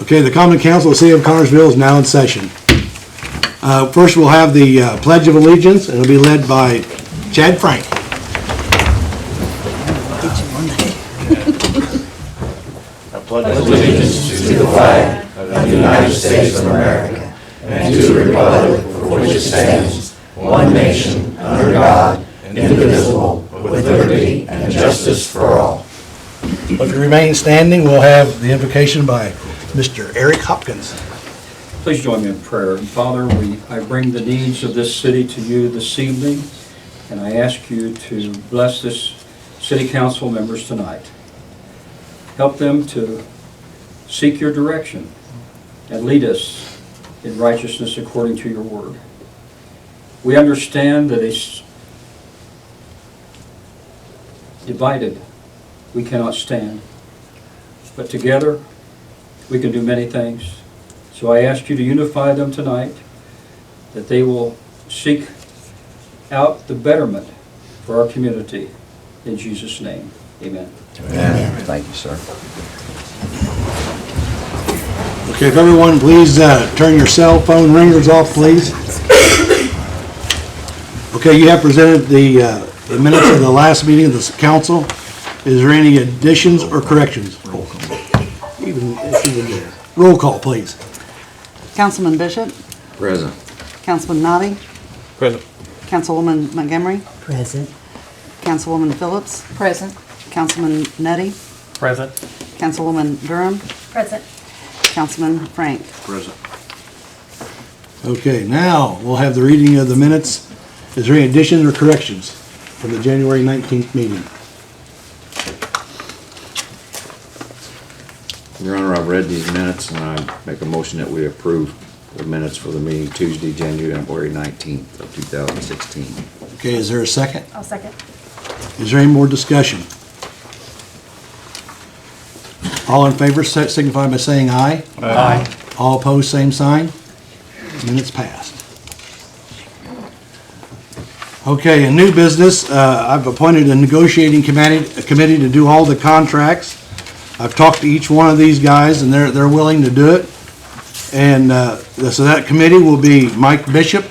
Okay, the Common Council of the City of Connersville is now in session. First, we'll have the Pledge of Allegiance, and it'll be led by Chad Frank. Allegiance to the flag of the United States of America and to the republic for which it stands, one nation, under God, indivisible, with liberty and justice for all. If you remain standing, we'll have the invocation by Mr. Eric Hopkins. Please join me in prayer. Father, I bring the needs of this city to you this evening, and I ask you to bless this city council members tonight. Help them to seek your direction and lead us in righteousness according to your word. We understand that it's divided. We cannot stand. But together, we can do many things. So I ask you to unify them tonight, that they will seek out the betterment for our community. In Jesus' name, amen. Amen. Thank you, sir. Okay, if everyone please turn your cell phone ringers off, please. Okay, you have presented the minutes of the last meeting of the council. Is there any additions or corrections? Roll call, please. Councilman Bishop, Present. Councilman Noddy, Present. Councilwoman Montgomery, Present. Councilwoman Phillips, Present. Councilman Nettie, Present. Councilwoman Durham, Present. Councilman Frank. Present. Okay, now we'll have the reading of the minutes. Is there any additions or corrections from the January 19th meeting? Your Honor, I've read these minutes and I make a motion that we approve the minutes for the meeting Tuesday, January 19th of 2016. Okay, is there a second? I'll second. Is there any more discussion? All in favor signify by saying aye. Aye. All opposed, same sign. Minutes passed. Okay, in new business, I've appointed a negotiating committee to do all the contracts. I've talked to each one of these guys, and they're willing to do it. And so that committee will be Mike Bishop,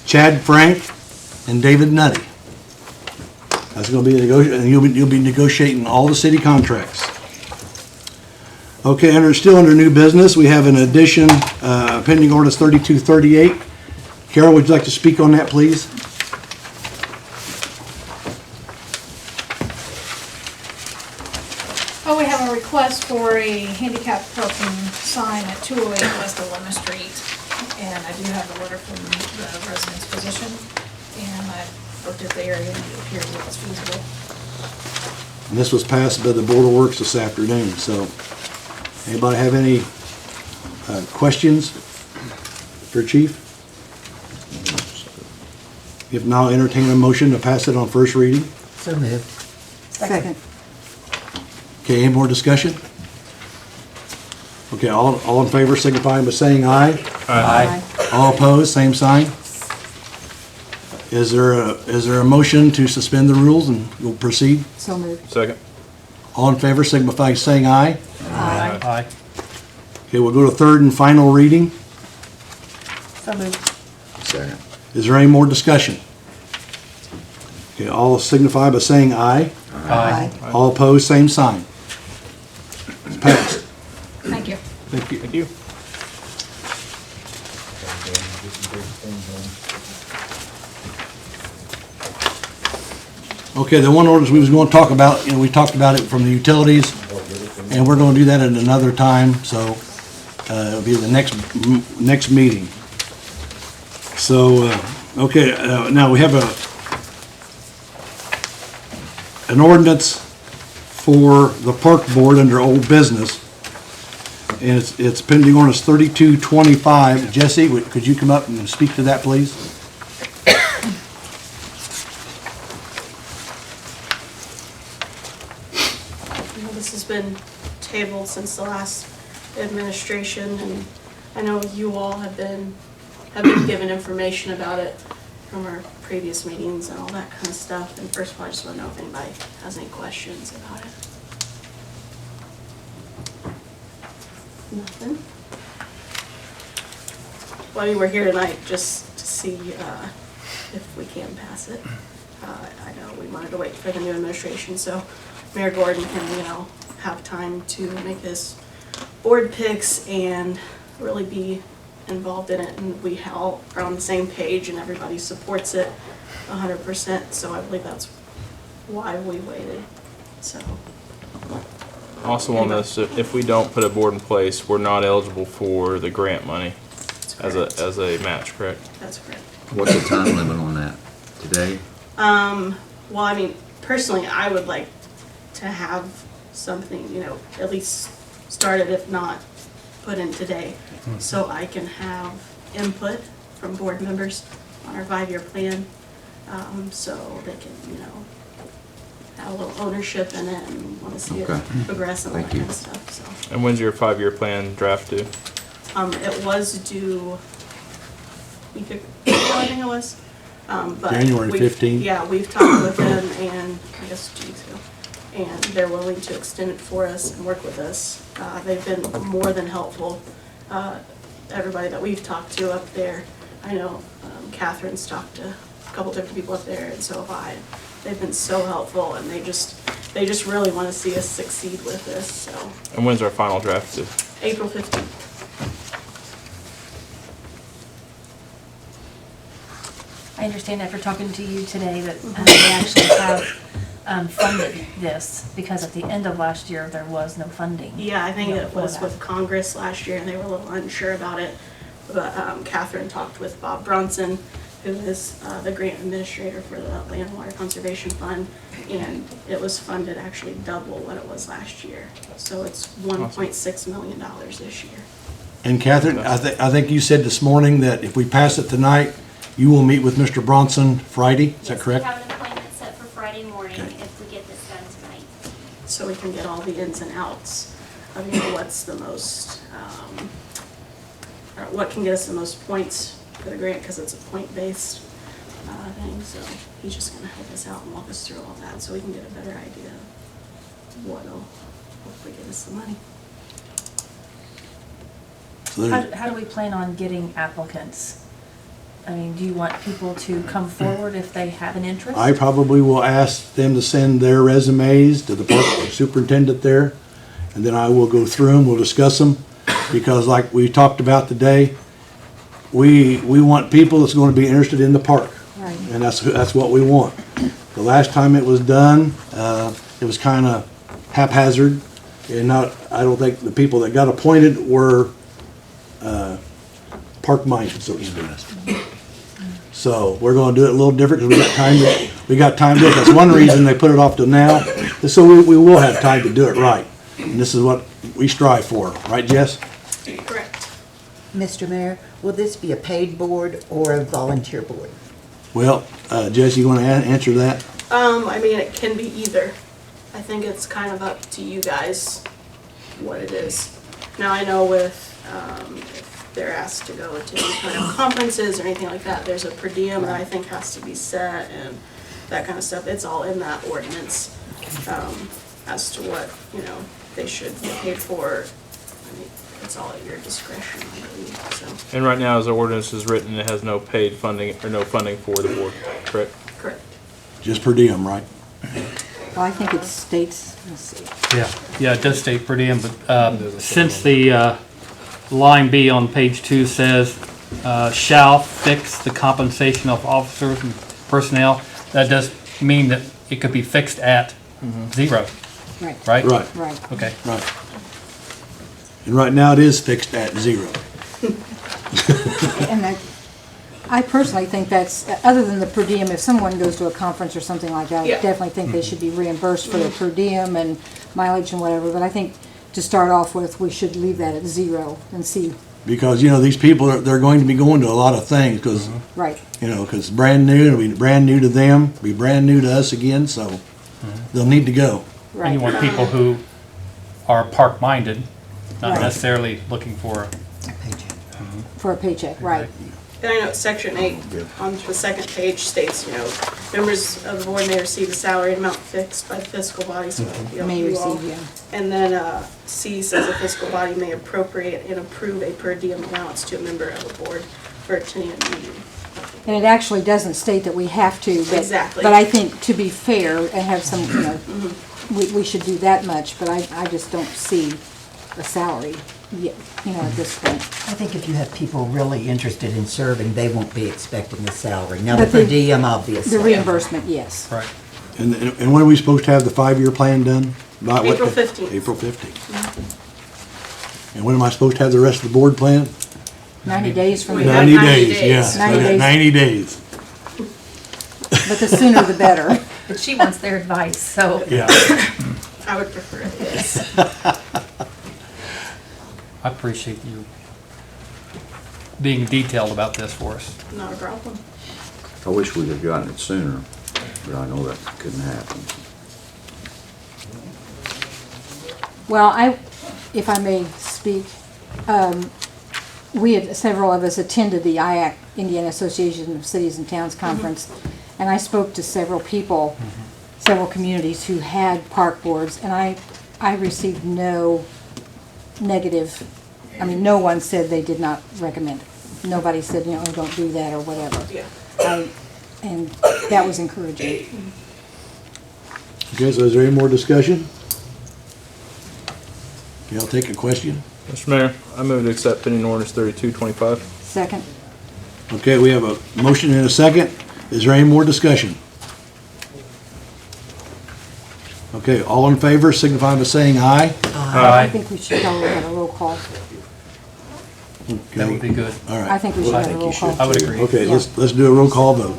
Chad Frank, and David Nutty. That's going to be and you'll be negotiating all the city contracts. Okay, still under new business, we have an addition, pending ordinance 3238. Carol, would you like to speak on that, please? Oh, we have a request for a handicapped parking sign at 208 West Olema Street. And I do have a letter from the resident's physician, and I looked at the area and it appears that it's feasible. And this was passed by the Board of Works this afternoon, so anybody have any questions for Chief? If not, entertain a motion to pass it on first reading. So moved. Second. Okay, any more discussion? Okay, all in favor signify by saying aye. Aye. All opposed, same sign. Is there a motion to suspend the rules and we'll proceed? So moved. Second. All in favor signify by saying aye. Aye. Aye. Okay, we'll go to third and final reading. So moved. Second. Is there any more discussion? Okay, all signify by saying aye. Aye. All opposed, same sign. It's passed. Thank you. Thank you. Thank you. Okay, the one ordinance we was going to talk about, we talked about it from the utilities, and we're going to do that at another time, so it'll be the next meeting. So, okay, now we have an ordinance for the park board under old business, and it's pending ordinance 3225. Jesse, could you come up and speak to that, please? This has been tabled since the last administration, and I know you all have been given information about it from our previous meetings and all that kind of stuff. And first of all, I just want to know if anybody has any questions about it. Nothing. Well, I mean, we're here tonight just to see if we can pass it. I know we wanted to wait for the new administration, so Mayor Gordon can, you know, have time to make his board picks and really be involved in it, and we all are on the same page and everybody supports it 100%, so I believe that's why we waited, so. Also on this, if we don't put a board in place, we're not eligible for the grant money That's as a match, correct? That's correct. What's the time limit on that? Today? Well, I mean, personally, I would like to have something, you know, at least started, if not put in today, so I can have input from board members on our 5-year plan, so they can, you know, have a little ownership in it and want to see it Okay. progress and all that Thank you. kind of stuff, so. And when's your 5-year plan draft due? It was due, I think it was. But January we've- 15th? Yeah, we've talked with them and, I guess 2 weeks ago, and they're willing to extend it for us and work with us. They've been more than helpful. Everybody that we've talked to up there, I know Catherine's talked to a couple different people up there, and so have I. They've been so helpful, and they just really want to see us succeed with this, so. And when's our final draft due? April 15th. I understand after talking to you today that they actually have funded this, because at the end of last year, there was no funding. Yeah, I think it for was that. with Congress last year, and they were a little unsure about it. But Catherine talked with Bob Bronson, who is the grant administrator for the Land and Water Conservation Fund, and it was funded actually double what it was last year. So it's $1.6 million this year. And Catherine, I think you said this morning that if we pass it tonight, you will meet with Mr. Bronson Friday, is that correct? Yes, we have an appointment set for Friday morning Okay. if we get this done tonight. So we can get all the ins and outs of, you know, what's the most, or what can get us the most points for the grant, because it's a point-based thing, so he's just gonna help us out and walk us through all that, so we can get a better idea of what'll hopefully get us the money. So there's- How do we plan on getting applicants? I mean, do you want people to come forward if they have an interest? I probably will ask them to send their resumes to the park superintendent there, and then I will go through them, we'll discuss them, because like we talked about today, we want people that's going to be interested in the park. Right. And that's what we want. The last time it was done, it was kind of haphazard, and I don't think the people that got appointed were park-minded, so to speak. So we're gonna do it a little different, because we got time to do it. That's one reason they put it off till now, is so we will have time to do it right. And this is what we strive for, right, Jess? Correct. Mr. Mayor, will this be a paid board or a volunteer board? Well, Jess, you wanna answer that? I mean, it can be either. I think it's kind of up to you guys what it is. Now, I know with, if they're asked to go to any kind of conferences or anything like that, there's a per diem that I think has to be set and that kind of stuff. It's all in that ordinance, as to what, you know, they should be paid for. I mean, it's all at your discretion, I believe, so. And right now, as the ordinance is written, it has no paid funding or no funding for the board, correct? Correct. Just per diem, right? Well, I think it states, let's see. Yeah, it does state per diem, but since the line B on page 2 says, shall fix the compensation of officers and personnel, that does mean that it could be fixed at 0, Right, right? Right, right. Okay. right. And right now it is fixed at 0. And I personally think that's, other than the per diem, if someone goes to a conference or something like that, I Yeah. definitely think they should be reimbursed for their per diem and mileage and whatever, but I think to start off with, we should leave that at 0 and see, Because, you know, these people, they're going to be going to a lot of things, because, right. you know, because it's brand new, it'll be brand new to them, be brand new to us again, so they'll need to go. And you Right. want people who are park-minded, not Right. necessarily looking for, For a paycheck, right. And I know section 8 on the second page states, members of the board may receive a salary amount fixed by the fiscal body, so that would be up to May you all. receive, yeah. And then C says the fiscal body may appropriate and approve a per diem allowance to a member of the board for attending a meeting. And it actually doesn't state that we have to, but. Exactly. But I think to be fair and have some, we should do that much, but I just don't see a salary yet, at this point. I think if you have people really interested in serving, they won't be expecting the salary. Now, the But per diem, obviously. The reimbursement, yes. Right. And when are we supposed to have the 5-year plan done? By what April day? 15th. April 15th. And when am I supposed to have the rest of the board plan? 90 days from We now, have 90 90 days, days. yeah. 90 days. 90 days, but the sooner the better. But she wants their advice, so. yeah. I would prefer it, yes. I appreciate you being detailed about this for us. Not a problem. I wish we'd have gotten it sooner, but I know that couldn't happen. Well, if I may speak, several of us attended the IAC, Indiana Association of Cities and Towns Conference, and I spoke to several people, several communities who had park boards, and I received no negative, no one said they did not recommend it. Nobody said, oh, don't do that or whatever. Yeah. And that was encouraging. Okay, so is there any more discussion? Okay, I'll take a question. Mr. Mayor, I move to accept pending orders 3225. Second? Okay, we have a motion and a second. Is there any more discussion? Okay, all in favor signify by saying aye. I think we should probably have a roll call. That would be good. All I right. think we should have a roll call. I would agree. Okay, let's do a roll call vote.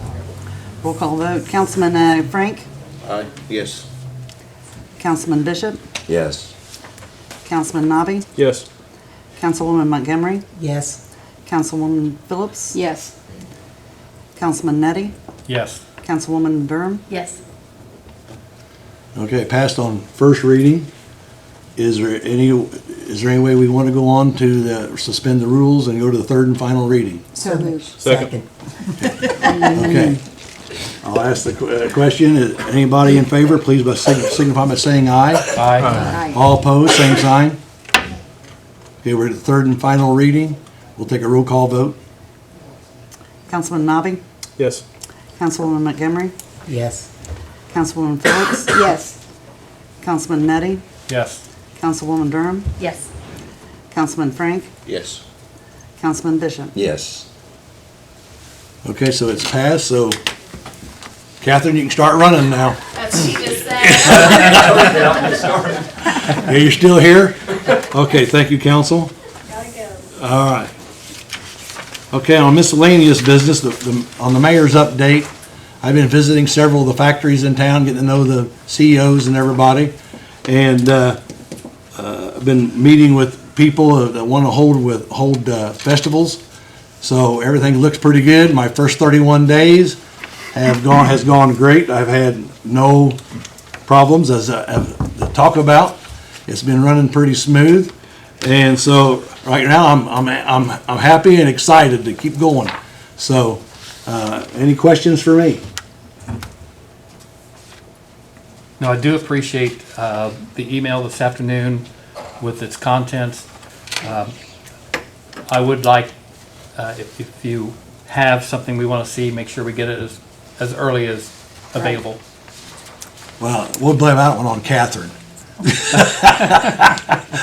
Roll call vote. Councilman Frank? Aye. Yes. Councilman Bishop? Yes. Councilman Nabi? Yes. Councilwoman Montgomery? Yes. Councilwoman Phillips? Yes. Councilman Nettie? Yes. Councilwoman Durham? Yes. Okay, passed on first reading. Is there any way we want to go on to suspend the rules and go to the third and final reading? So moved. Second. Okay. I'll ask the question. Is anybody in favor, please signify by saying aye. Aye. Aye. All opposed, same sign. Okay, we're at the third and final reading. We'll take a roll call vote. Councilman Nabi? Yes. Councilwoman Montgomery? Yes. Councilwoman Phillips? Yes. Councilman Nettie? Yes. Councilwoman Durham? Yes. Councilman Frank? Yes. Councilman Bishop? Yes. Okay, so it's passed, so Catherine, you can start running now. That's what she just said. Are you still here? Okay, thank you, council. Gotta go. All right. Okay, on miscellaneous business, on the mayor's update, I've been visiting several of the factories in town, getting to know the CEOs and everybody. And I've been meeting with people that want to hold festivals. So everything looks pretty good. My first 31 days has gone great. I've had no problems as to talk about. It's been running pretty smooth. And so right now I'm happy and excited to keep going. So any questions for me? No, I do appreciate the email this afternoon with its contents. I would like, if you have something we want to see, make sure we get it as early as available. Well, we'll blame that one on Catherine.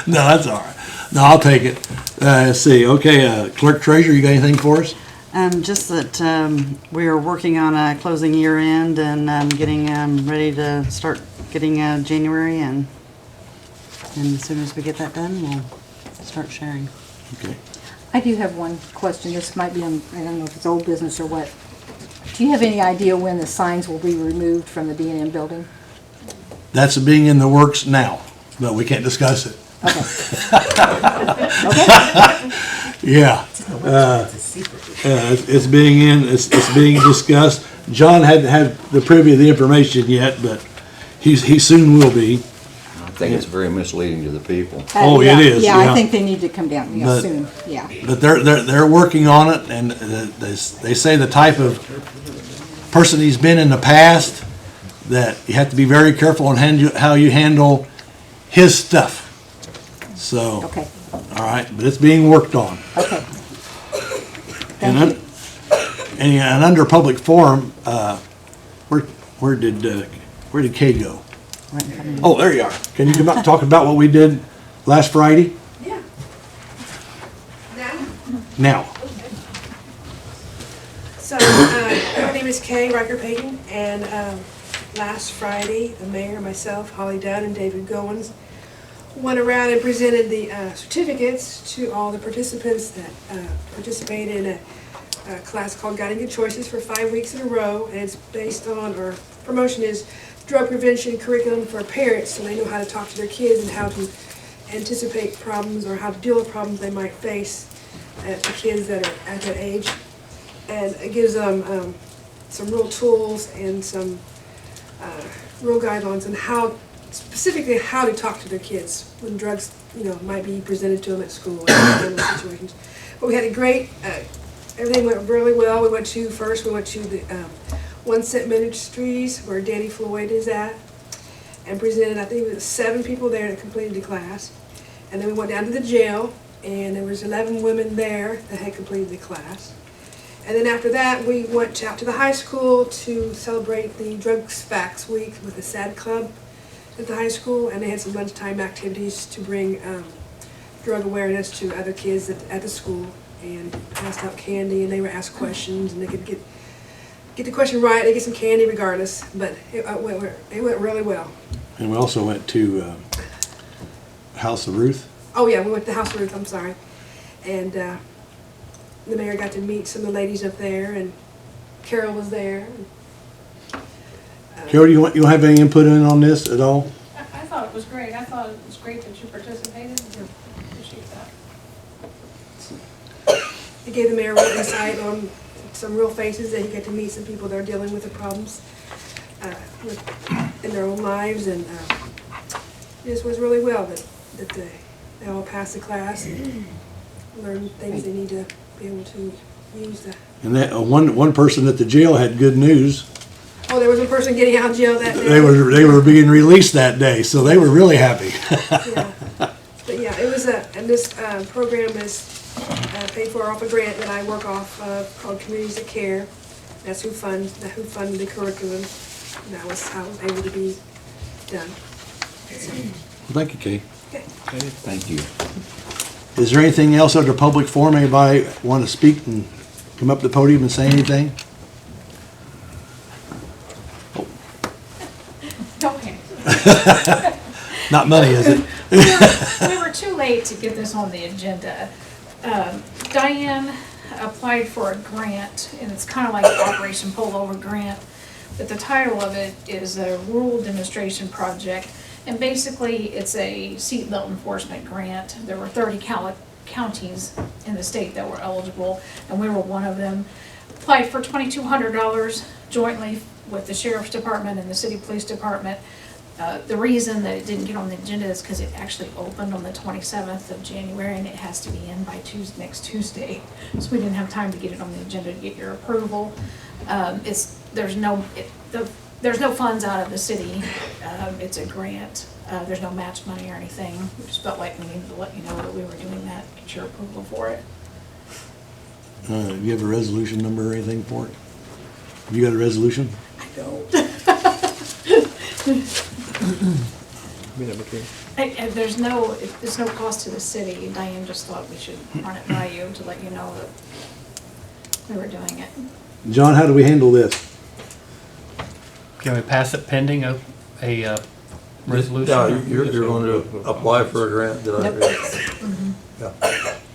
No, that's all right. No, I'll take it. Let's see. Okay, clerk treasurer, you got anything for us? Just that we are working on closing year end and getting ready to start getting January and as soon as we get that done, we'll start sharing. Okay. I do have one question. This might be I don't know if it's old business or what. Do you have any idea when the signs will be removed from the D&M building? That's being in the works now, but we can't discuss it. Okay. Yeah. It's being discussed. John hadn't had the privy of the information yet, but he soon will be. think it's very misleading to the people. Oh, it Yeah, is, Yeah, yeah. I think they need to come down, But- soon, yeah. But they're working on it, and they say the type of person he's been in the past, that you have to be very careful on how you handle his stuff. So, Okay, all right, but it's being worked on. okay. And Thank you. and under public forum, where did Kay go? Right in front of you. Oh, there you are. Can you come up and talk about what we did last Friday? Yeah. Now. So, my name is Kay Riker Payton, and last Friday, the mayor, myself, Holly Dunn, and David Goins went around and presented the certificates to all the participants that participated in a class called Guiding Good Choices for 5 weeks in a row, and it's based on, or promotion is drug prevention curriculum for parents, so they know how to talk to their kids and how to anticipate problems or how to deal with problems they might face at the kids that are at that age. And it gives them some real tools and some real guidelines on how, specifically how to talk to their kids when drugs, might be presented to them at school and those situations. But we had a great, everything went really well. We went to the One Cent Ministries where Danny Floyd is at, and presented, I think it was 7 people there that completed the class. And then we went down to the jail, and there was 11 women there that had completed the class. And then after that, we went out to the high school to celebrate the Drugs Facts Week with the SAD Club at the high school, and they had some lunchtime activities to bring drug awareness to other kids at the school, and passed out candy, and they were asked questions, and they could get the question right, they get some candy regardless, but it went really well. And we also went to House of Ruth. Oh yeah, we went to the House of Ruth, I'm sorry. And the mayor got to meet some of the ladies up there, and Carol was there. Carol, you don't have any input in on this at all? I thought it was great. I thought it was great that you participated. Appreciate that. It gave the mayor real insight on some real faces, that he got to meet some people that are dealing with the problems in their own lives, and it just was really well that they all passed the class and learned things they need to be able to use that. And that one person at the jail had good news. Oh, there was a person getting out of jail that day. They were being released that day, so they were really happy. Yeah. But yeah, it was and this program is paid for off a grant that I work off called Communities That Care. That's who funded the curriculum. And that was how it was able to be done. So, Well, thank you, Kay. okay. Thank you. Is there anything else under public forum? Anybody want to speak and come up to the podium and say anything? Don't panic. Not money, is it? We were too late to get this on the agenda. Diane applied for a grant, and it's kind of like Operation Pullover Grant, but the title of it is a Rural Demonstration Project, and basically it's a seatbelt enforcement grant. There were 30 counties in the state that were eligible, and we were one of them. Applied for $2,200 jointly with the Sheriff's Department and the City Police Department. The reason that it didn't get on the agenda is because it actually opened on the 27th of January, and it has to be in by next Tuesday. So we didn't have time to get it on the agenda to get your approval. There's no funds out of the city. It's a grant. There's no match money or anything. We just felt like we needed to let you know that we were doing that, get your approval for it. Do you have a resolution number or anything for it? You got a resolution? I don't. There's no cost to the city. Diane just thought we should run it by you to let you know that we were doing it. John, how do we handle this? Can we pass it pending a resolution? Yeah, you're going to apply for a grant, did I Yep. read? Yeah.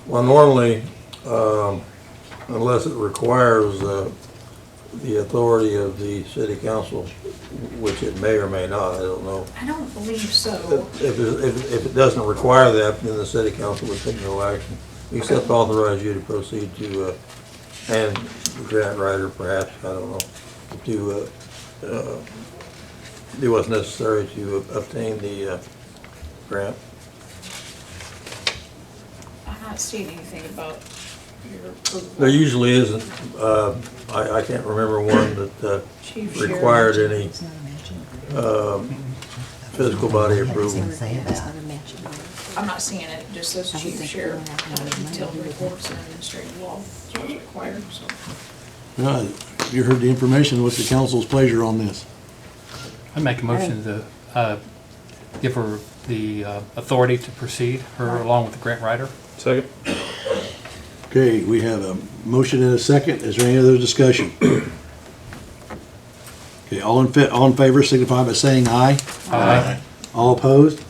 Well, normally, unless it requires the authority of the city council, which it may or may not, I don't know. I don't believe so. If it doesn't require that, then the city council would take no action, except authorize you to proceed to, and the grant writer perhaps, I don't know, to do what's necessary to obtain the grant? I'm not seeing anything about your approval. There usually isn't. I can't remember one that Chief Sheriff. required any physical body approval. I'm not seeing it, it just says chief sheriff, detailed reports and administrative law, is what's required, so. You heard the information. What's the council's pleasure on this? I make a motion to give her the authority to proceed, her along with the grant writer. Second. Okay, we have a motion and a second. Is there any other discussion? Okay, all in favor signify by saying aye. Aye. All opposed?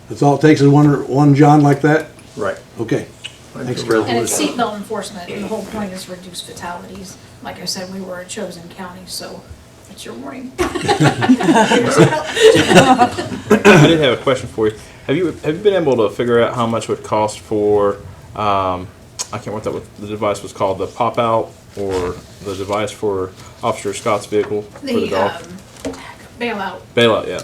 That's all it takes is one John like that? Right. Okay. Thanks, a Carol. And it's seatbelt enforcement, and the whole point is reduce fatalities. Like I said, we were a chosen county, so it's your warning. I did have a question for you. Have you been able to figure out how much it would cost for I can't remember what the device was called, the pop out or the device for Officer Scott's vehicle for the dog? Bailout. Bailout, yeah.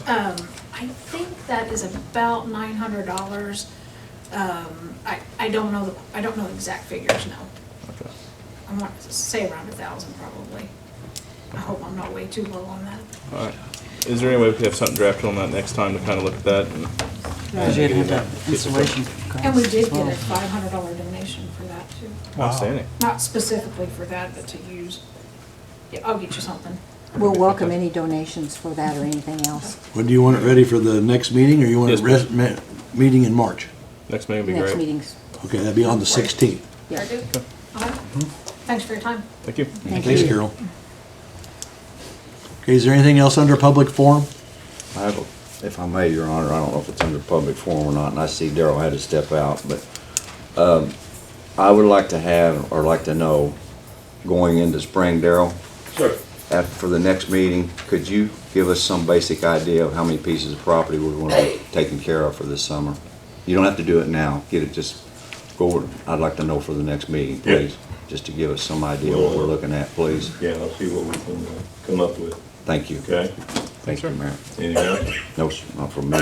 I think that is about $900. I don't know the exact figures, no. Okay. I want to say around 1,000 probably. I hope I'm not way too low on that. All right. Is there any way we could have something drafted on that next time to kind of look at that? And Because you had that installation. And we did get a $500 donation for that too. Outstanding. Not specifically for that, but to use. Yeah, I'll get you something. We'll welcome any donations for that or anything else. When do you want it ready for the next meeting, or you want Yes, it meeting in March? Next meeting would be Next great. meetings. Okay, that'd be on the 16th. Yeah. Fair do? All right. Thanks for your time. Thank you. Thanks, Carol. Okay, is there anything else under public forum? I have, if I may, Your Honor, I don't know if it's under public forum or not, and I see Darrell had to step out, but I would like to have, or like to know, going into spring, Darrell, Sure. for the next meeting, could you give us some basic idea of how many pieces of property we're going to be taking care of for this summer? You don't have to do it now. Get it, just go over. I'd like to know for the next meeting, please, just to give us some idea what we're looking at, please. Yeah, I'll see what we can come up with. Thank you. Okay? Thank you, Mayor. Anything else? No, not from me.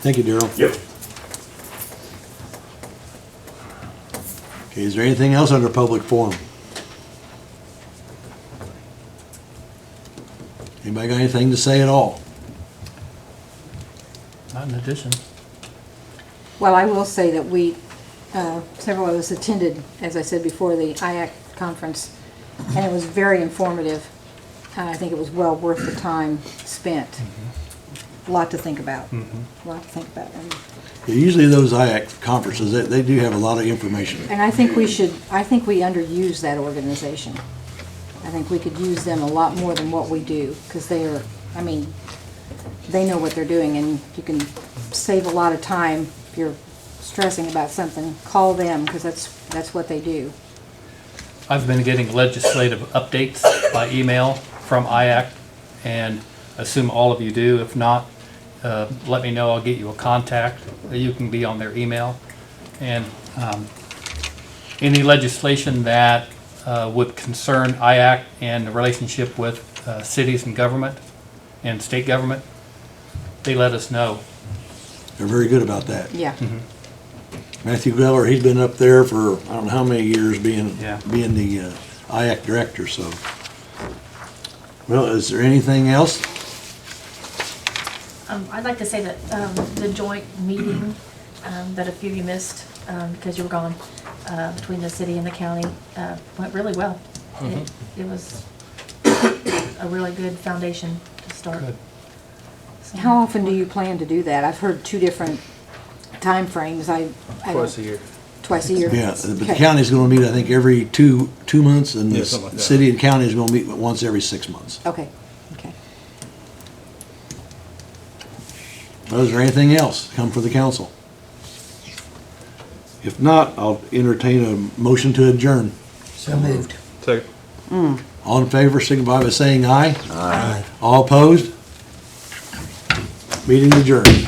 Thank you, Darrell. Yep. Okay, is there anything else under public forum? Anybody got anything to say at all? Not in addition. Well, I will say that we, several of us attended, as I said before, the IAC conference, and it was very informative. I think it was well worth the time spent. A lot to think about. A lot to think about. Yeah, usually those IAC conferences, they do have a lot of information. And I think we underuse that organization. I think we could use them a lot more than what we do, because they are, I mean, they know what they're doing, and you can save a lot of time if you're stressing about something. Call them, because that's what they do. I've been getting legislative updates by email from IAC, and assume all of you do. If not, let me know. I'll get you a contact. You can be on their email. And any legislation that would concern IAC and the relationship with cities and government and state government, they let us know. They're very good about that. Yeah. Matthew Geller, he's been up there for I don't know how many years being Yeah. the IAC director, so. Well, is there anything else? I'd like to say that the joint meeting that a few of you missed because you were gone, between the city and the county, went really well. It was a really good foundation to start. Good. So- How often do you plan to do that? I've heard two different time frames. I Twice a year. Twice a year? Yeah, but the Okay. county's gonna meet, I think, every two months, and Yeah, the something like that. city and county is gonna meet once every 6 months. Okay, okay. Well, is there anything else come for the council? If not, I'll entertain a motion to adjourn. So moved. Second. All in favor, signify by saying aye. Aye. All opposed? Meeting adjourned.